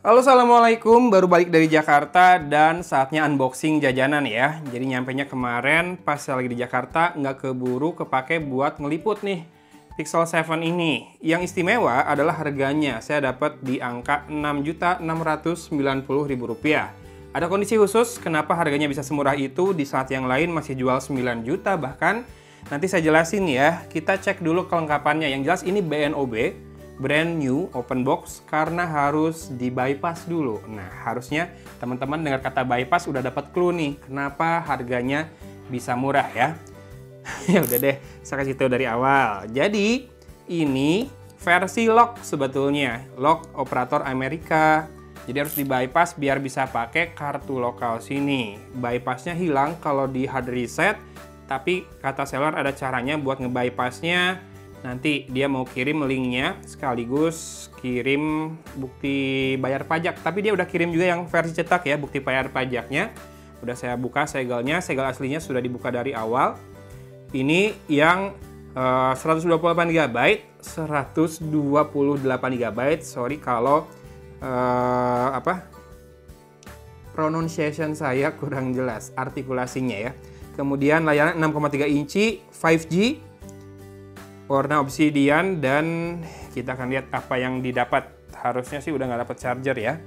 Halo, assalamualaikum. Baru balik dari Jakarta dan saatnya unboxing jajanan ya. Jadi nyampenya kemarin pas saya lagi di Jakarta nggak keburu kepake buat ngeliput nih Pixel 7 ini. Yang istimewa adalah harganya. Saya dapat di angka Rp6.690.000. Ada kondisi khusus kenapa harganya bisa semurah itu di saat yang lain masih jual 9 juta bahkan. Nanti saya jelasin ya. Kita cek dulu kelengkapannya. Yang jelas ini BNOB. Brand new open box karena harus di bypass dulu. Nah, harusnya teman-teman dengar kata bypass udah dapat clue nih kenapa harganya bisa murah ya. Ya udah deh, saya kasih tahu dari awal. Jadi, ini versi lock sebetulnya, lock operator Amerika. Jadi harus di bypass biar bisa pakai kartu lokal sini. Bypassnya hilang kalau di hard reset, tapi kata seller ada caranya buat nge-bypassnya. Nanti dia mau kirim linknya sekaligus kirim bukti bayar pajak. Tapi dia udah kirim juga yang versi cetak ya, bukti bayar pajaknya. Udah saya buka segelnya, segel aslinya sudah dibuka dari awal. Ini yang 128 GB, 128 GB. Sorry kalau pronunciation saya kurang jelas, artikulasinya ya. Kemudian layarnya 6,3 inci, 5G. Warna obsidian dan kita akan lihat apa yang didapat. Harusnya sih udah nggak dapat charger ya.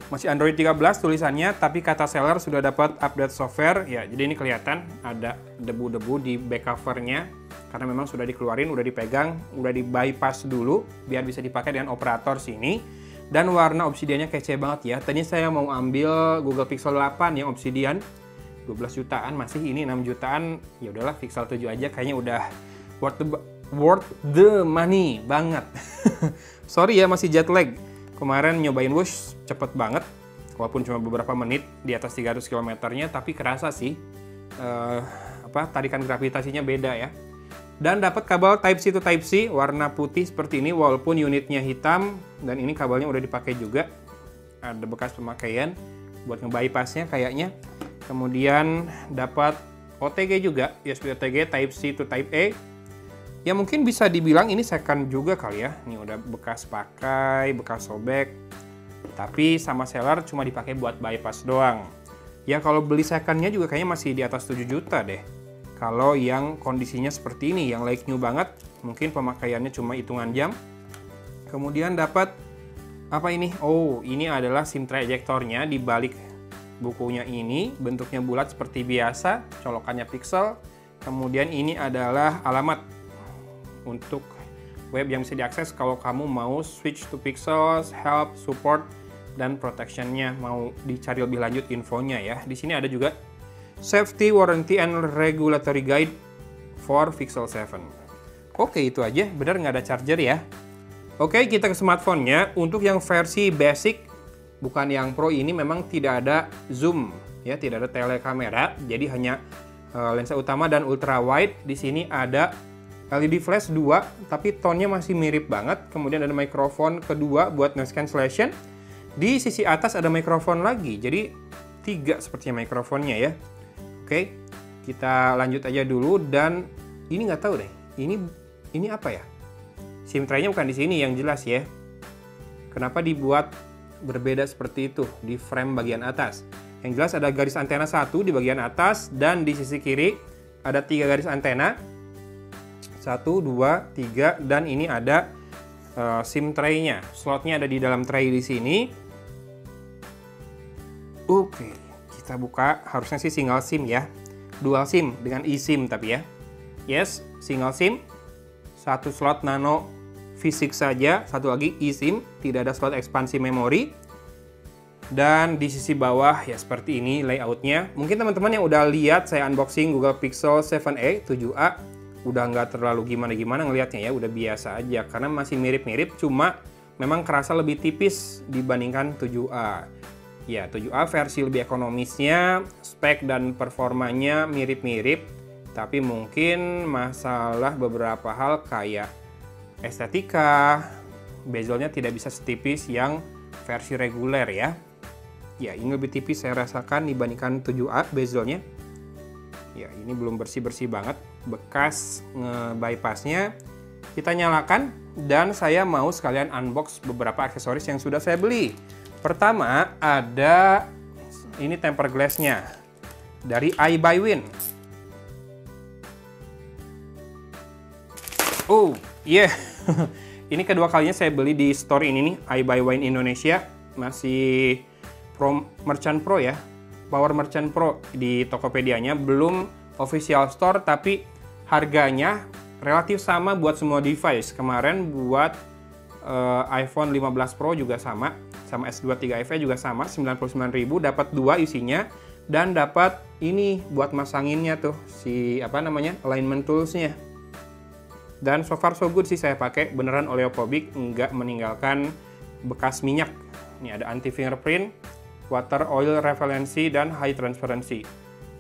Masih Android 13 tulisannya, tapi kata seller sudah dapat update software. Ya, jadi ini kelihatan ada debu-debu di back covernya karena memang sudah dikeluarin, udah dipegang, udah di bypass dulu biar bisa dipakai dengan operator sini. Dan warna obsidiannya kece banget ya. Tadi saya mau ambil Google Pixel 8 yang obsidian 12 jutaan, masih ini 6 jutaan. Ya udahlah, Pixel 7 aja kayaknya udah worth the money banget. Sorry ya, masih jet lag. Kemarin nyobain Wush cepet banget, walaupun cuma beberapa menit di atas 300 km-nya, tapi kerasa sih tarikan gravitasinya beda ya. Dan dapat kabel Type-C to Type-C warna putih seperti ini, walaupun unitnya hitam. Dan ini kabelnya udah dipakai juga, ada bekas pemakaian buat nge-bypassnya kayaknya. Kemudian dapat OTG juga, USB OTG Type-C to Type-A. Ya mungkin bisa dibilang ini second juga kali ya. Ini udah bekas pakai, bekas sobek. Tapi sama seller cuma dipakai buat bypass doang. Ya kalau beli secondnya juga kayaknya masih di atas 7 juta deh. Kalau yang kondisinya seperti ini, yang like new banget, mungkin pemakaiannya cuma hitungan jam. Kemudian dapat apa ini? Oh, ini adalah SIM tray ejectornya di balik bukunya ini. Bentuknya bulat seperti biasa, colokannya Pixel. Kemudian ini adalah alamat untuk web yang bisa diakses kalau kamu mau switch to Pixel, help, support, dan protectionnya mau dicari lebih lanjut infonya ya. Di sini ada juga Safety, Warranty, and Regulatory Guide for Pixel 7. Oke, itu aja. Benar nggak ada charger ya. Oke, kita ke smartphone-nya. Untuk yang versi basic, bukan yang Pro ini memang tidak ada zoom ya, tidak ada telekamera. Jadi hanya lensa utama dan ultra wide. Di sini ada LED flash 2, tapi tone-nya masih mirip banget. Kemudian ada mikrofon kedua buat noise cancellation. Di sisi atas ada mikrofon lagi, jadi 3 sepertinya mikrofonnya ya. Oke, kita lanjut aja dulu. Dan ini nggak tahu deh, ini apa ya? SIM tray-nya bukan di sini yang jelas ya. Kenapa dibuat berbeda seperti itu di frame bagian atas? Yang jelas ada garis antena 1 di bagian atas dan di sisi kiri ada 3 garis antena. 1, 2, 3, dan ini ada SIM tray-nya. Slotnya ada di dalam tray di sini. Oke, kita buka. Harusnya sih single SIM ya. Dual SIM dengan eSIM tapi ya. Yes, single SIM. 1 slot nano fisik saja, 1 lagi eSIM, tidak ada slot ekspansi memori. Dan di sisi bawah ya seperti ini layoutnya. Mungkin teman-teman yang udah lihat saya unboxing Google Pixel 7a, 7a, udah nggak terlalu gimana-gimana ngelihatnya ya, udah biasa aja karena masih mirip-mirip, cuma memang kerasa lebih tipis dibandingkan 7a. Ya, 7a versi lebih ekonomisnya, spek dan performanya mirip-mirip, tapi mungkin masalah beberapa hal kayak estetika, bezelnya tidak bisa setipis yang versi reguler ya. Ya, ini lebih tipis saya rasakan dibandingkan 7a bezelnya. Ya, ini belum bersih-bersih banget, bekas nge-bypassnya. Kita nyalakan. dan saya mau sekalian unbox beberapa aksesoris yang sudah saya beli. Pertama ada ini tempered glass-nya dari iBuyWin. Oh, yeah. Ini kedua kalinya saya beli di store ini nih, iBuyWin Indonesia. Masih Merchant Pro ya. Power Merchant Pro di Tokopedia-nya, belum official store, tapi harganya relatif sama buat semua device. Kemarin buat iPhone 15 Pro juga sama S23 FE juga sama, 99.000, dapat 2 isinya, dan dapat ini buat masanginnya tuh, si apa namanya, alignment tools-nya. Dan so far so good sih, saya pakai beneran oleophobic, nggak meninggalkan bekas minyak. Ini ada anti fingerprint, water oil repellency, dan high transparency.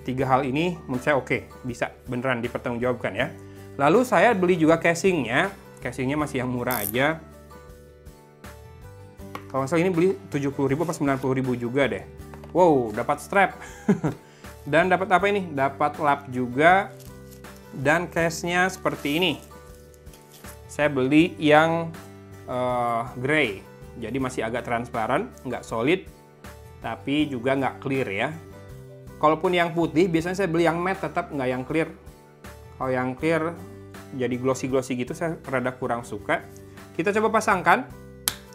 3 hal ini menurut saya oke, bisa beneran dipertanggungjawabkan ya. Lalu saya beli juga casingnya masih yang murah aja. Kalau nggak salah ini beli 70.000 atau 90.000 juga deh. Wow, dapat strap. Dan dapat apa ini? Dapat lap juga. Dan case-nya seperti ini. Saya beli yang grey. Jadi masih agak transparan, nggak solid, tapi juga nggak clear ya. Kalaupun yang putih, biasanya saya beli yang matte, tetap nggak yang clear. Kalau yang clear, jadi glossy-glossy gitu, saya rada kurang suka. Kita coba pasangkan.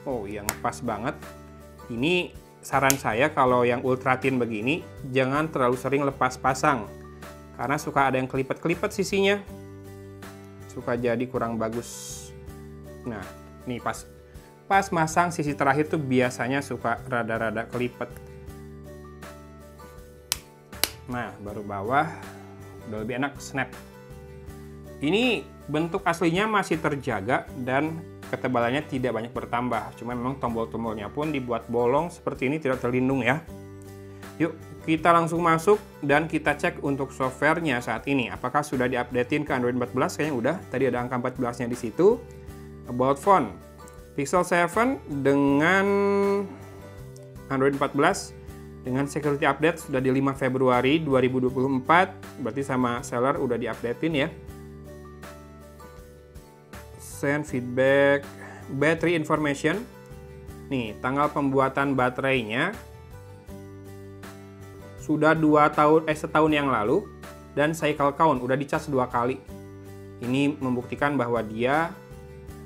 Oh, yang pas banget. Ini saran saya kalau yang ultra thin begini, jangan terlalu sering lepas pasang. Karena suka ada yang kelipet-kelipet sisinya. Suka jadi kurang bagus. Nah, nih pas masang sisi terakhir tuh biasanya suka rada-rada kelipet. Nah, baru bawah udah lebih enak snap. Ini bentuk aslinya masih terjaga dan ketebalannya tidak banyak bertambah. Cuma memang tombol-tombolnya pun dibuat bolong seperti ini, tidak terlindung ya. Yuk, kita langsung masuk dan kita cek untuk softwarenya saat ini. Apakah sudah diupdatein ke Android 14? Kayaknya udah. Tadi ada angka 14-nya di situ. About phone. Pixel 7 dengan Android 14 dengan security update sudah di 5 Februari 2024. Berarti sama seller udah diupdatein ya. Send feedback, battery information. Nih, tanggal pembuatan baterainya sudah setahun yang lalu, dan cycle count udah dicas 2 kali. Ini membuktikan bahwa dia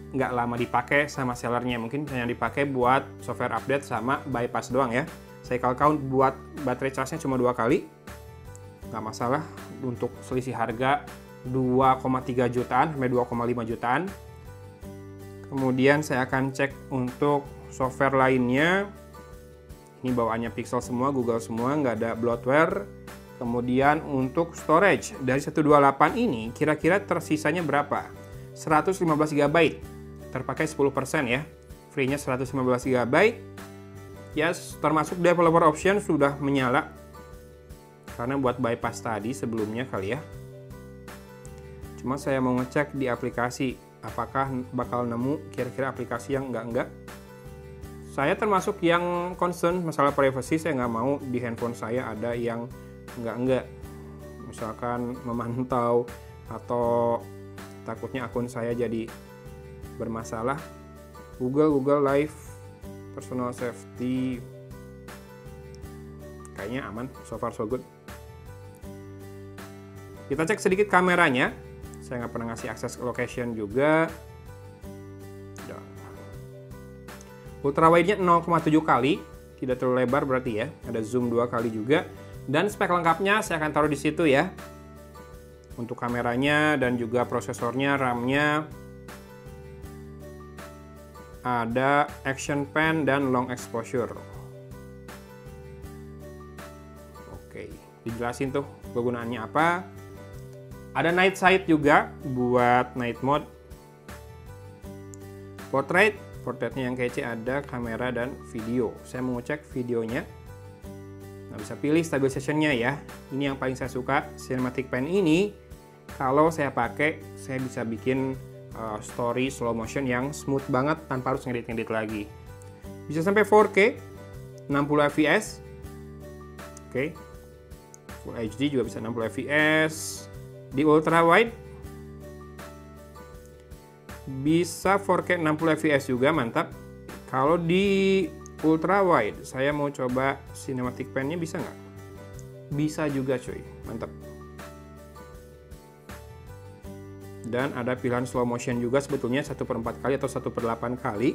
nggak lama dipakai sama sellernya, mungkin hanya dipakai buat software update sama bypass doang ya. Cycle count buat baterai charge-nya cuma 2 kali, nggak masalah. Untuk selisih harga 2,3 jutaan sampai 2,5 jutaan. Kemudian saya akan cek untuk software lainnya. Ini bawaannya Pixel semua, Google semua, nggak ada bloatware. Kemudian untuk storage, dari 128 ini kira-kira tersisanya berapa? 115 GB, terpakai 10% ya. Free-nya 115 GB. Yes, termasuk developer option sudah menyala. Karena buat bypass tadi sebelumnya kali ya. Cuma saya mau ngecek di aplikasi, apakah bakal nemu kira-kira aplikasi yang enggak. Saya termasuk yang concern masalah privacy, saya nggak mau di handphone saya ada yang enggak. Misalkan memantau atau takutnya akun saya jadi bermasalah. Google Live, personal safety, kayaknya aman, so far so good. Kita cek sedikit kameranya. Saya nggak pernah ngasih akses location juga. Ultra wide-nya 0,7 kali, tidak terlalu lebar berarti ya. Ada zoom 2 kali juga. Dan spek lengkapnya saya akan taruh di situ ya. Untuk kameranya dan juga prosesornya, RAM-nya. Ada action pen dan long exposure. Oke, dijelasin tuh kegunaannya apa. Ada night sight juga buat night mode. Portraitnya yang kece, ada kamera dan video. Saya mau ngecek videonya. Nah, bisa pilih stabilization-nya ya. Ini yang paling saya suka, cinematic pen ini. Kalau saya pakai, saya bisa bikin story slow motion yang smooth banget tanpa harus ngedit-ngedit lagi. Bisa sampai 4K, 60 fps. Oke. Full HD juga bisa 60 fps. Di ultra wide Bisa 4K 60 fps juga, mantap. Kalau di ultra wide, saya mau coba cinematic pen-nya bisa nggak? Bisa juga cuy, mantap. Dan ada pilihan slow motion juga sebetulnya 1/4 kali atau 1/8 kali.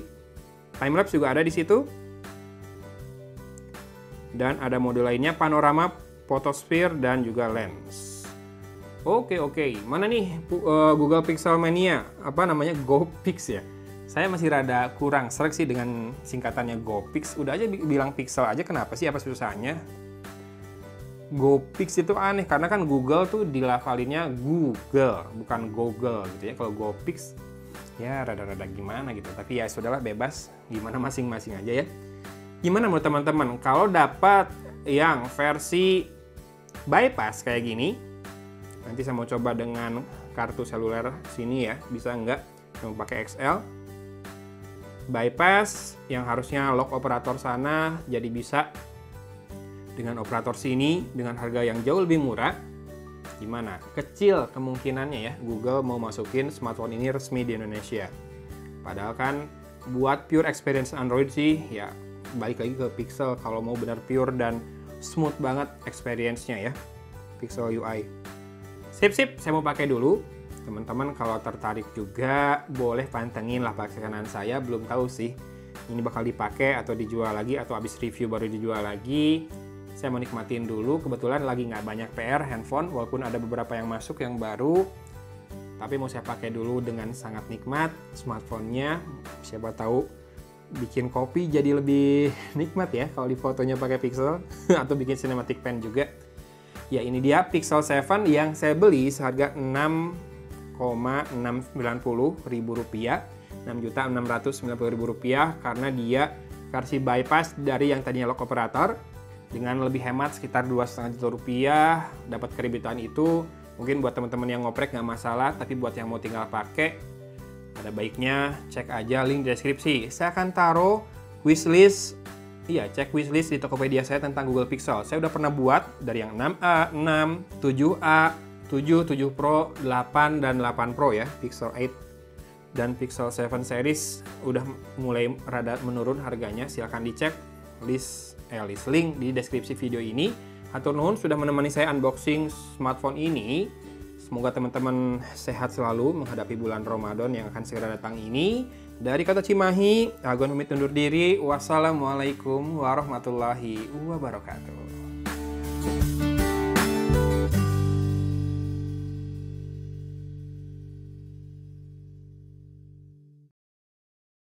Timelapse juga ada di situ. Dan ada mode lainnya, panorama, photosphere, dan juga lens. Oke. Mana nih Google Pixel Mania? Apa namanya? GoPix ya? Saya masih rada kurang sreg sih dengan singkatannya GoPix. Udah aja bilang Pixel aja, kenapa sih? Apa susahnya? GoPix itu aneh karena kan Google tuh dilafalinnya Google, bukan Google gitu ya. Kalau GoPix ya rada-rada gimana gitu. Tapi ya sudahlah, bebas, gimana masing-masing aja ya. Gimana menurut teman-teman kalau dapat yang versi bypass kayak gini? Nanti saya mau coba dengan kartu seluler sini ya, bisa nggak? Mau pakai XL. Bypass yang harusnya lock operator sana jadi bisa dengan operator sini dengan harga yang jauh lebih murah. Gimana? Kecil kemungkinannya ya Google mau masukin smartphone ini resmi di Indonesia. Padahal kan buat pure experience Android sih ya balik lagi ke Pixel kalau mau benar pure dan smooth banget experience-nya ya. Pixel UI. Sip, saya mau pakai dulu. Teman-teman kalau tertarik juga boleh pantengin lah pakai kanan saya, belum tahu sih ini bakal dipakai atau dijual lagi atau habis review baru dijual lagi. Saya mau nikmatin dulu, kebetulan lagi nggak banyak PR handphone, walaupun ada beberapa yang masuk yang baru. Tapi mau saya pakai dulu dengan sangat nikmat smartphone-nya. Siapa tahu bikin kopi jadi lebih nikmat ya kalau di fotonya pakai Pixel. Atau bikin cinematic pen juga. Ya ini dia Pixel 7 yang saya beli seharga Rp6.690.000. Rp6.690.000 karena dia versi bypass dari yang tadinya lock operator. Dengan lebih hemat sekitar Rp2,5 juta, dapat keribetan itu. Mungkin buat teman-teman yang ngoprek nggak masalah, tapi buat yang mau tinggal pakai, ada baiknya cek aja link di deskripsi. Saya akan taruh wishlist, cek wishlist di Tokopedia saya tentang Google Pixel. Saya udah pernah buat dari yang 6A, 6, 7A, 7, 7 Pro, 8, dan 8 Pro ya, Pixel 8 dan Pixel 7 series udah mulai rada menurun harganya. Silahkan dicek list link di deskripsi video ini. Hatur nuhun sudah menemani saya unboxing smartphone ini. Semoga teman-teman sehat selalu menghadapi bulan Ramadan yang akan segera datang ini. Dari kata Cimahi, Agon pamit undur diri. Wassalamualaikum warahmatullahi wabarakatuh.